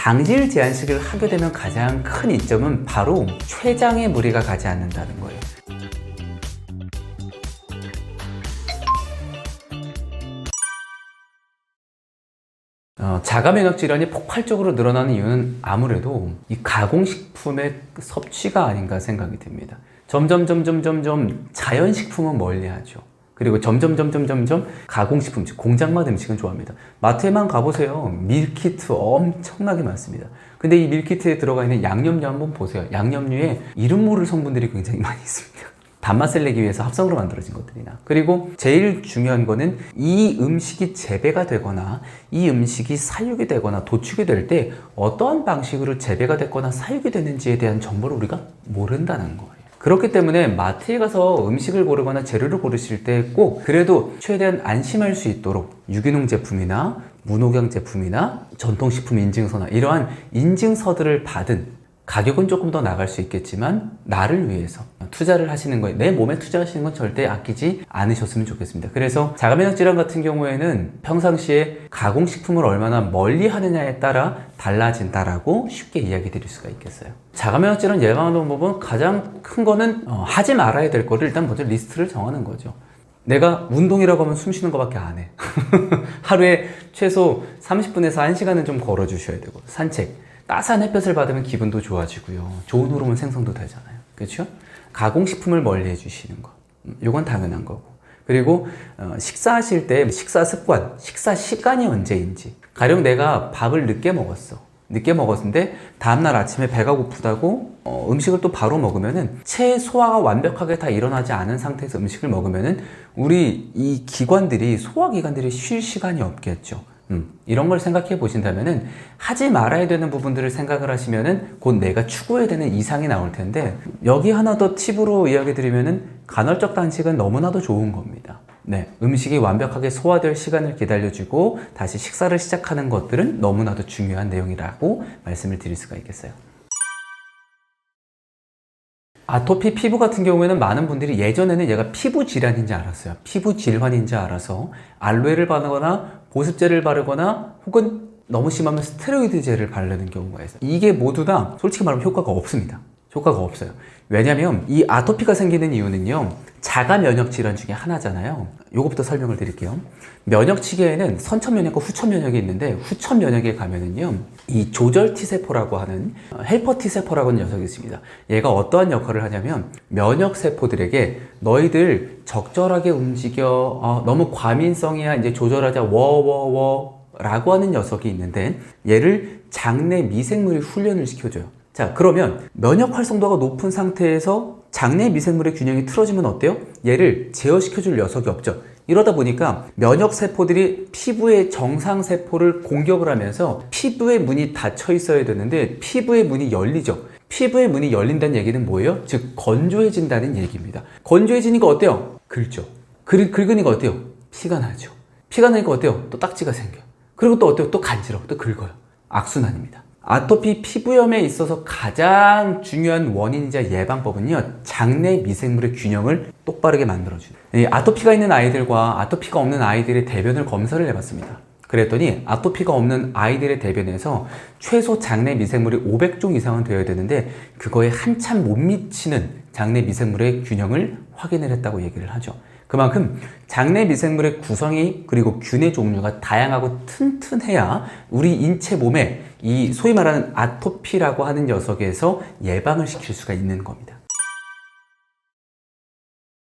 당질 제한식을 하게 되면 가장 큰 이점은 바로 췌장에 무리가 가지 않는다는 거예요. 자가 면역 질환이 폭발적으로 늘어나는 이유는 아무래도 이 가공식품의 섭취가 아닌가 생각이 듭니다. 점점 자연식품은 멀리하죠. 그리고 점점 가공식품, 즉 공장맛 음식은 좋아합니다. 마트에만 가보세요. 밀키트 엄청나게 많습니다. 근데 이 밀키트에 들어가 있는 양념류 한번 보세요. 양념류에 이름 모를 성분들이 굉장히 많이 있습니다. 단맛을 내기 위해서 합성으로 만들어진 것들이나. 그리고 제일 중요한 거는 이 음식이 재배가 되거나 이 음식이 사육이 되거나 도축이 될 때 어떠한 방식으로 재배가 됐거나 사육이 되는지에 대한 정보를 우리가 모른다는 거예요. 그렇기 때문에 마트에 가서 음식을 고르거나 재료를 고르실 때 꼭 그래도 최대한 안심할 수 있도록 유기농 제품이나 무농약 제품이나 전통식품 인증서나 이러한 인증서들을 받은, 가격은 조금 더 나갈 수 있겠지만 나를 위해서 투자를 하시는 거예요. 내 몸에 투자하시는 건 절대 아끼지 않으셨으면 좋겠습니다. 그래서 자가면역질환 같은 경우에는 평상시에 가공식품을 얼마나 멀리 하느냐에 따라 달라진다라고 쉽게 이야기 드릴 수가 있겠어요. 자가면역질환 예방하는 방법은 가장 큰 거는 하지 말아야 될 거를 일단 먼저 리스트를 정하는 거죠. 내가 운동이라고 하면 숨 쉬는 것밖에 안 해. 하루에 최소 30분에서 1시간은 좀 걸어 주셔야 되고, 산책, 따스한 햇볕을 받으면 기분도 좋아지고요. 좋은 호르몬 생성도 되잖아요. 그렇죠? 가공식품을 멀리 해주시는 거. 이건 당연한 거고. 그리고 식사하실 때 식사 습관, 식사 시간이 언제인지. 가령 내가 밥을 늦게 먹었는데 다음날 아침에 배가 고프다고 음식을 또 바로 먹으면은 체소화가 완벽하게 다 일어나지 않은 상태에서 음식을 먹으면은 우리 이 기관들이, 소화기관들이 쉴 시간이 없겠죠. 이런 걸 생각해 보신다면은 하지 말아야 되는 부분들을 생각을 하시면은 곧 내가 추구해야 되는 이상이 나올 텐데, 여기 하나 더 팁으로 이야기 드리면은 간헐적 단식은 너무나도 좋은 겁니다. 네, 음식이 완벽하게 소화될 시간을 기다려주고 다시 식사를 시작하는 것들은 너무나도 중요한 내용이라고 말씀을 드릴 수가 있겠어요. 아토피 피부 같은 경우에는 많은 분들이 예전에는 얘가 피부 질환인지 알았어요. 피부 질환인지 알아서 알로에를 바르거나 보습제를 바르거나 혹은 너무 심하면 스테로이드 젤을 바르는 경우가 있어요. 이게 모두 다 솔직히 말하면 효과가 없습니다. 효과가 없어요. 왜냐면 이 아토피가 생기는 이유는요, 자가 면역 질환 중에 하나잖아요. 요거부터 설명을 드릴게요. 면역 체계에는 선천 면역과 후천 면역이 있는데, 후천 면역에 가면은요, 이 조절 T세포라고 하는 헬퍼 T세포라고 하는 녀석이 있습니다. 얘가 어떠한 역할을 하냐면 면역 세포들에게 너희들 적절하게 움직여, 너무 과민성이야, 이제 조절하자, 라고 하는 녀석이 있는데, 얘를 장내 미생물이 훈련을 시켜줘요. 자, 그러면 면역 활성도가 높은 상태에서 장내 미생물의 균형이 틀어지면 어때요? 얘를 제어시켜줄 녀석이 없죠. 이러다 보니까 면역 세포들이 피부의 정상 세포를 공격을 하면서 피부의 문이 닫혀 있어야 되는데 피부의 문이 열리죠. 피부의 문이 열린다는 얘기는 뭐예요? 즉 건조해진다는 얘기입니다. 건조해지니까 어때요? 긁죠. 긁으니까 어때요? 피가 나죠. 피가 나니까 어때요? 또 딱지가 생겨요. 그리고 또 어때요? 또 간지러워. 또 긁어요. 악순환입니다. 아토피 피부염에 있어서 가장 중요한 원인이자 예방법은요, 장내 미생물의 균형을 똑바르게 만들어주는. 이 아토피가 있는 아이들과 아토피가 없는 아이들의 대변을 검사를 해봤습니다. 그랬더니 아토피가 없는 아이들의 대변에서 최소 장내 미생물이 500종 이상은 되어야 되는데 그거에 한참 못 미치는 장내 미생물의 균형을 확인을 했다고 얘기를 하죠. 그만큼 장내 미생물의 구성이, 그리고 균의 종류가 다양하고 튼튼해야 우리 인체 몸에 이 소위 말하는 아토피라고 하는 녀석에서 예방을 시킬 수가 있는 겁니다.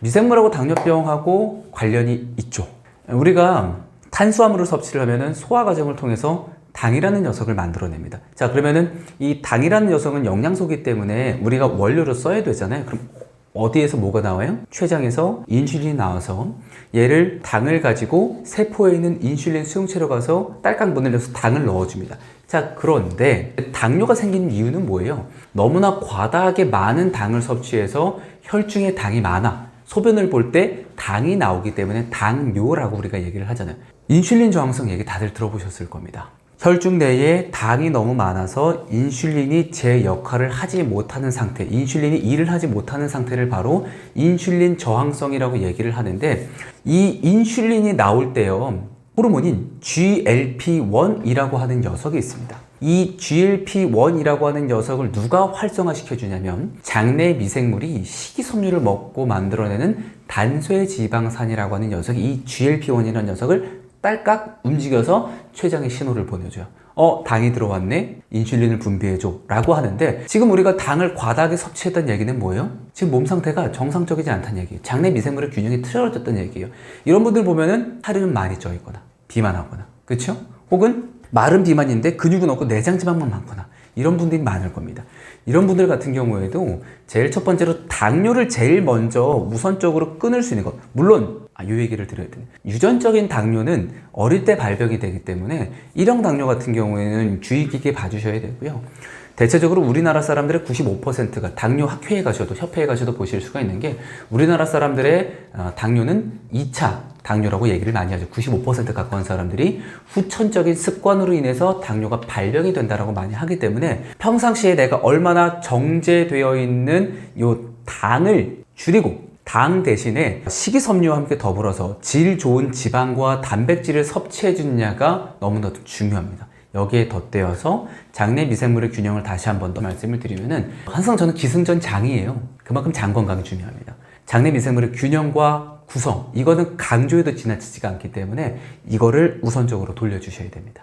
미생물하고 당뇨병하고 관련이 있죠. 우리가 탄수화물을 섭취를 하면은 소화 과정을 통해서 당이라는 녀석을 만들어냅니다. 자, 그러면은 이 당이라는 녀석은 영양소이기 때문에 우리가 원료로 써야 되잖아요. 그럼 어디에서 뭐가 나와요? 췌장에서 인슐린이 나와서 얘를 당을 가지고 세포에 있는 인슐린 수용체로 가서 딸깍 문을 열어서 당을 넣어줍니다. 자, 그런데 당뇨가 생기는 이유는 뭐예요? 너무나 과다하게 많은 당을 섭취해서 혈중에 당이 많아 소변을 볼 때 당이 나오기 때문에 당뇨라고 우리가 얘기를 하잖아요. 인슐린 저항성 얘기 다들 들어보셨을 겁니다. 혈중 내에 당이 너무 많아서 인슐린이 제 역할을 하지 못하는 상태, 인슐린이 일을 하지 못하는 상태를 바로 인슐린 저항성이라고 얘기를 하는데, 이 인슐린이 나올 때요, 호르몬인 GLP-1이라고 하는 녀석이 있습니다. 이 GLP-1이라고 하는 녀석을 누가 활성화시켜 주냐면 장내 미생물이 식이섬유를 먹고 만들어내는 단쇄지방산이라고 하는 녀석이 이 GLP-1이라는 녀석을 딸깍 움직여서 췌장에 신호를 보내줘요. 당이 들어왔네? 인슐린을 분비해줘. 라고 하는데 지금 우리가 당을 과다하게 섭취했던 얘기는 뭐예요? 지금 몸 상태가 정상적이지 않다는 얘기예요. 장내 미생물의 균형이 틀어졌다는 얘기예요. 이런 분들 보면은 살은 많이 쪄 있거나 비만하거나, 그렇죠? 혹은 마른 비만인데 근육은 없고 내장 지방만 많거나 이런 분들이 많을 겁니다. 이런 분들 같은 경우에도 제일 첫 번째로 당뇨를 제일 먼저 우선적으로 끊을 수 있는 것, 물론 이 얘기를 드려야 돼요. 유전적인 당뇨는 어릴 때 발병이 되기 때문에 1형 당뇨 같은 경우에는 주의 깊게 봐주셔야 되고요. 대체적으로 우리나라 사람들의 95%가 당뇨 학회에 가셔도, 협회에 가셔도 보실 수가 있는 게 우리나라 사람들의 당뇨는 2차 당뇨라고 얘기를 많이 하죠. 95% 가까운 사람들이 후천적인 습관으로 인해서 당뇨가 발병이 된다라고 많이 하기 때문에 평상시에 내가 얼마나 정제되어 있는 요 당을 줄이고 당 대신에 식이섬유와 함께 더불어서 질 좋은 지방과 단백질을 섭취해 주느냐가 너무나도 중요합니다. 여기에 덧대어서 장내 미생물의 균형을 다시 한 번 더 말씀을 드리면은 항상 저는 기승전장이에요. 그만큼 장 건강이 중요합니다. 장내 미생물의 균형과 구성, 이거는 강조해도 지나치지가 않기 때문에 이거를 우선적으로 돌려주셔야 됩니다.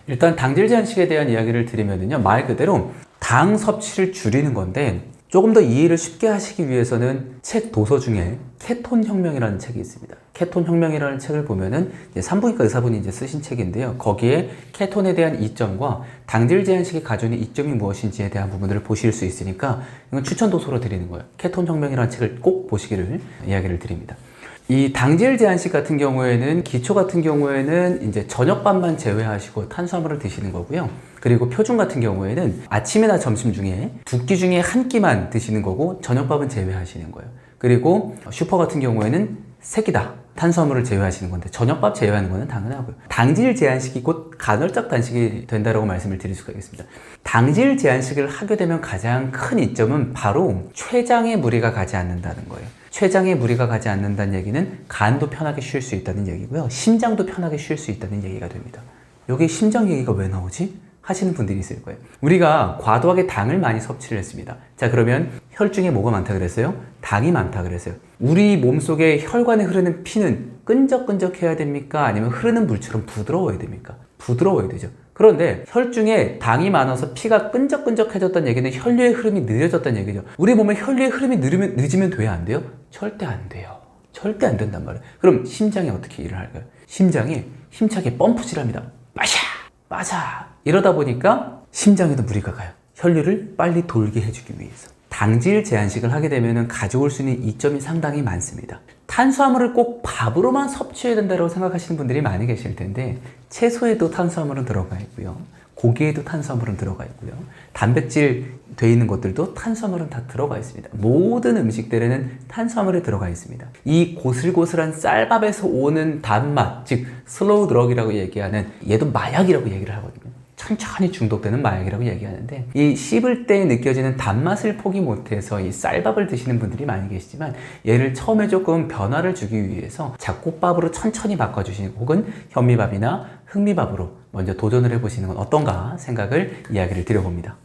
일단 당질 제한식에 대한 이야기를 드리면은요, 말 그대로 당 섭취를 줄이는 건데 조금 더 이해를 쉽게 하시기 위해서는 책 도서 중에 케톤 혁명이라는 책이 있습니다. 케톤 혁명이라는 책을 보면은 산부인과 의사분이 이제 쓰신 책인데요. 거기에 케톤에 대한 이점과 당질 제한식이 가지고 있는 이점이 무엇인지에 대한 부분들을 보실 수 있으니까 이건 추천 도서로 드리는 거예요. 케톤 혁명이라는 책을 꼭 보시기를 이야기를 드립니다. 이 당질 제한식 같은 경우에는 기초 같은 경우에는 이제 저녁밥만 제외하시고 탄수화물을 드시는 거고요. 그리고 표준 같은 경우에는 아침이나 점심 중에 두 끼 중에 한 끼만 드시는 거고 저녁밥은 제외하시는 거예요. 그리고 슈퍼 같은 경우에는 세 끼다. 탄수화물을 제외하시는 건데 저녁밥 제외하는 거는 당연하고요. 당질 제한식이 곧 간헐적 단식이 된다고 말씀을 드릴 수가 있겠습니다. 당질 제한식을 하게 되면 가장 큰 이점은 바로 췌장에 무리가 가지 않는다는 거예요. 췌장에 무리가 가지 않는다는 얘기는 간도 편하게 쉴 수 있다는 얘기고요. 심장도 편하게 쉴 수 있다는 얘기가 됩니다. 여기 심장 얘기가 왜 나오지? 하시는 분들이 있을 거예요. 우리가 과도하게 당을 많이 섭취를 했습니다. 자, 그러면 혈중에 뭐가 많다 그랬어요? 당이 많다 그랬어요. 우리 몸속에 혈관에 흐르는 피는 끈적끈적해야 됩니까? 아니면 흐르는 물처럼 부드러워야 됩니까? 부드러워야 되죠. 그런데 혈중에 당이 많아서 피가 끈적끈적해졌다는 얘기는 혈류의 흐름이 느려졌다는 얘기죠. 우리 몸에 혈류의 흐름이 늦으면 돼야 안 돼요? 절대 안 돼요. 절대 안 된단 말이에요. 그럼 심장이 어떻게 일을 할까요? 심장이 힘차게 펌프질합니다. 빠샤! 빠샤! 이러다 보니까 심장에도 무리가 가요. 혈류를 빨리 돌게 해주기 위해서. 당질 제한식을 하게 되면 가져올 수 있는 이점이 상당히 많습니다. 탄수화물을 꼭 밥으로만 섭취해야 된다고 생각하시는 분들이 많이 계실 텐데 채소에도 탄수화물은 들어가 있고요. 고기에도 탄수화물은 들어가 있고요. 단백질 돼 있는 것들도 탄수화물은 다 들어가 있습니다. 모든 음식들에는 탄수화물이 들어가 있습니다. 이 고슬고슬한 쌀밥에서 오는 단맛, 즉 슬로우 드럭이라고 얘기하는, 얘도 마약이라고 얘기를 하거든요. 천천히 중독되는 마약이라고 얘기하는데 이 씹을 때 느껴지는 단맛을 포기 못해서 이 쌀밥을 드시는 분들이 많이 계시지만 얘를 처음에 조금 변화를 주기 위해서 잡곡밥으로 천천히 바꿔주시는, 혹은 현미밥이나 흑미밥으로 먼저 도전을 해보시는 건 어떤가 생각을 이야기를 드려봅니다.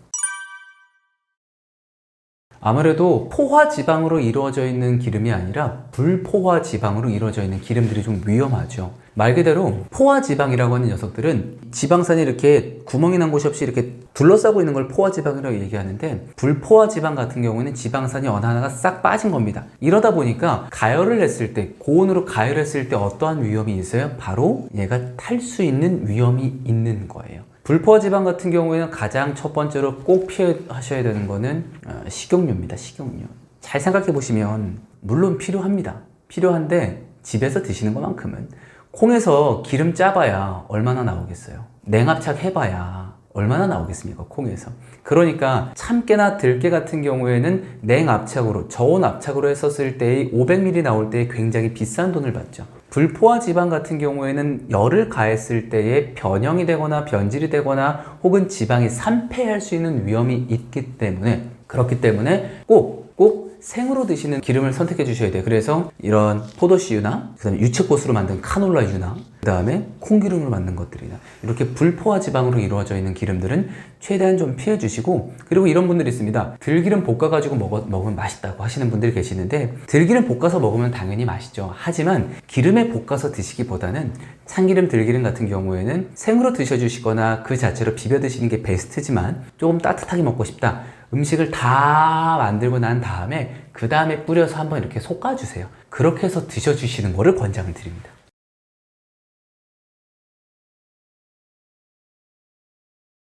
아무래도 포화지방으로 이루어져 있는 기름이 아니라 불포화지방으로 이루어져 있는 기름들이 좀 위험하죠. 말 그대로 포화지방이라고 하는 녀석들은 지방산이 이렇게 구멍이 난 곳이 없이 이렇게 둘러싸고 있는 걸 포화지방이라고 얘기하는데, 불포화지방 같은 경우에는 지방산이 어느 하나가 싹 빠진 겁니다. 이러다 보니까 가열을 했을 때, 고온으로 가열했을 때 어떠한 위험이 있어요? 바로 얘가 탈 수 있는 위험이 있는 거예요. 불포화지방 같은 경우에는 가장 첫 번째로 꼭 피하셔야 되는 거는 식용유입니다. 식용유. 잘 생각해 보시면 물론 필요합니다. 필요한데 집에서 드시는 것만큼은, 콩에서 기름 짜봐야 얼마나 나오겠어요? 냉압착 해봐야 얼마나 나오겠습니까? 콩에서. 그러니까 참깨나 들깨 같은 경우에는 냉압착으로, 저온 압착으로 했었을 때 500ml 나올 때 굉장히 비싼 돈을 받죠. 불포화 지방 같은 경우에는 열을 가했을 때에 변형이 되거나 변질이 되거나 혹은 지방이 산패할 수 있는 위험이 있기 때문에, 그렇기 때문에 꼭 생으로 드시는 기름을 선택해 주셔야 돼요. 그래서 이런 포도씨유나 그다음에 유채꽃으로 만든 카놀라유나 그다음에 콩기름으로 만든 것들이나 이렇게 불포화 지방으로 이루어져 있는 기름들은 최대한 좀 피해 주시고, 그리고 이런 분들이 있습니다. 들기름 볶아 가지고 먹으면 맛있다고 하시는 분들이 계시는데, 들기름 볶아서 먹으면 당연히 맛있죠. 하지만 기름에 볶아서 드시기보다는 참기름, 들기름 같은 경우에는 생으로 드셔주시거나 그 자체로 비벼 드시는 게 베스트지만, 조금 따뜻하게 먹고 싶다, 음식을 다 만들고 난 다음에 그 다음에 뿌려서 한번 이렇게 볶아주세요. 그렇게 해서 드셔주시는 거를 권장을 드립니다.